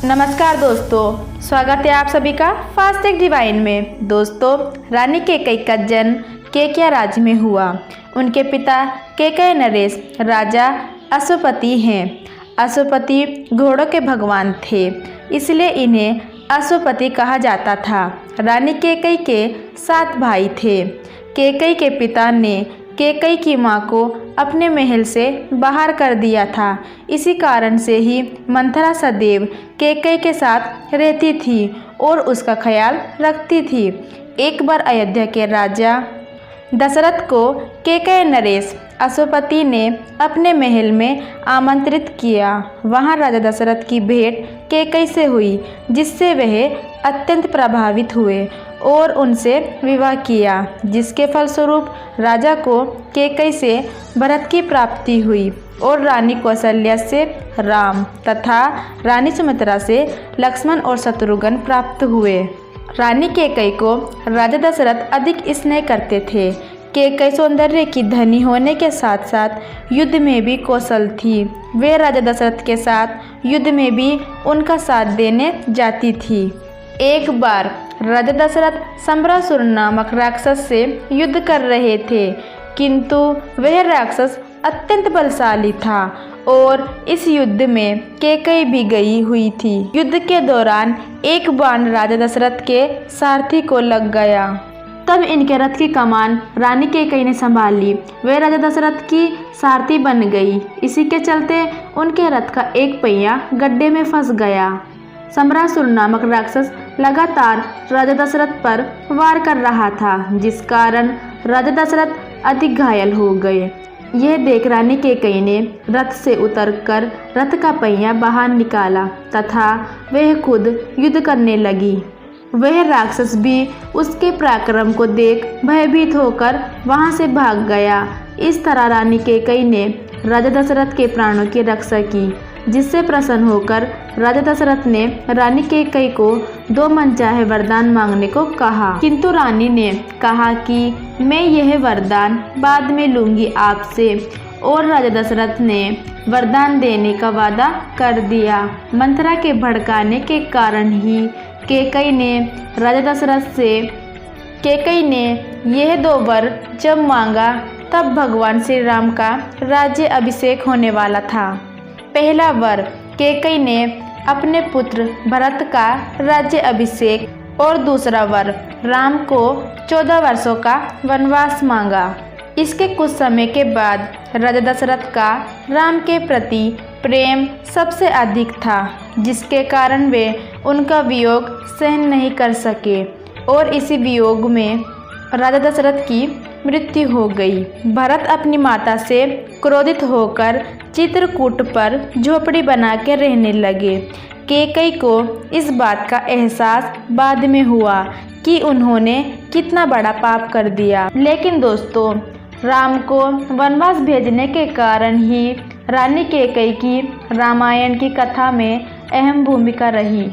नमस्कार दोस्तों, स्वागत है आप सभी का फास्टेक डिवाइन में। दोस्तों, रानी कैकेयी का जन्म केकया राज्य में हुआ। उनके पिता कैकेयी नरेश राजा अश्वपति हैं। अश्वपति घोड़ों के भगवान थे, इसलिए इन्हें अश्वपति कहा जाता था। रानी कैकेयी के 7 भाई थे। कैकेयी के पिता ने कैकेयी की मां को अपने महल से बाहर कर दिया था। इसी कारण से ही मंथरा सदैव कैकेयी के साथ रहती थी और उसका ख्याल रखती थी। एक बार अयोध्या के राजा दशरथ को कैकेयी नरेश अश्वपति ने अपने महल में आमंत्रित किया। वहां राजा दशरथ की भेंट कैकेयी से हुई, जिससे वह अत्यंत प्रभावित हुए और उनसे विवाह किया, जिसके फलस्वरूप राजा को कैकेयी से भरत की प्राप्ति हुई और रानी कौशल्या से राम तथा रानी सुमित्रा से लक्ष्मण और शत्रुघ्न प्राप्त हुए। रानी कैकेयी को राजा दशरथ अधिक स्नेह करते थे। कैकेयी सौंदर्य की धनी होने के साथ साथ युद्ध में भी कौशल थी। वे राजा दशरथ के साथ युद्ध में भी उनका साथ देने जाती थी। एक बार राजा दशरथ सम्रासुर नामक राक्षस से युद्ध कर रहे थे, किंतु वह राक्षस अत्यंत बलशाली था और इस युद्ध में कैकेयी भी गई हुई थी। युद्ध के दौरान एक बाण राजा दशरथ के सारथी को लग गया। तब इनके रथ की कमान रानी कैकेयी ने संभाली। वह राजा दशरथ की सारथी बन गई। इसी के चलते उनके रथ का एक पहिया गड्ढे में फंस गया। सम्रासुर नामक राक्षस लगातार राजा दशरथ पर वार कर रहा था, जिस कारण राजा दशरथ अधिक घायल हो गए। यह देख रानी कैकेयी ने रथ से उतरकर रथ का पहिया बाहर निकाला तथा वह खुद युद्ध करने लगी। वह राक्षस भी उसके पराक्रम को देख भयभीत होकर वहां से भाग गया। इस तरह रानी कैकेयी ने राजा दशरथ के प्राणों की रक्षा की, जिससे प्रसन्न होकर राजा दशरथ ने रानी कैकेयी को 2 मनचाहे वरदान मांगने को कहा, किंतु रानी ने कहा कि मैं यह वरदान बाद में लूंगी आपसे, और राजा दशरथ ने वरदान देने का वादा कर दिया। मंथरा के भड़काने के कारण ही कैकेयी ने राजा दशरथ से यह 2 वर जब मांगा, तब भगवान श्री राम का राज्य अभिषेक होने वाला था। पहला वर, कैकेयी ने अपने पुत्र भरत का राज्य अभिषेक, और दूसरा वर, राम को 14 वर्षों का वनवास मांगा। इसके कुछ समय के बाद राजा दशरथ का राम के प्रति प्रेम सबसे अधिक था, जिसके कारण वे उनका वियोग सहन नहीं कर सके और इसी वियोग में राजा दशरथ की मृत्यु हो गई। भरत अपनी माता से क्रोधित होकर चित्रकूट पर झोपड़ी बना के रहने लगे। कैकेयी को इस बात का एहसास बाद में हुआ कि उन्होंने कितना बड़ा पाप कर दिया। लेकिन दोस्तों, राम को वनवास भेजने के कारण ही रानी कैकेयी की रामायण की कथा में अहम भूमिका रही।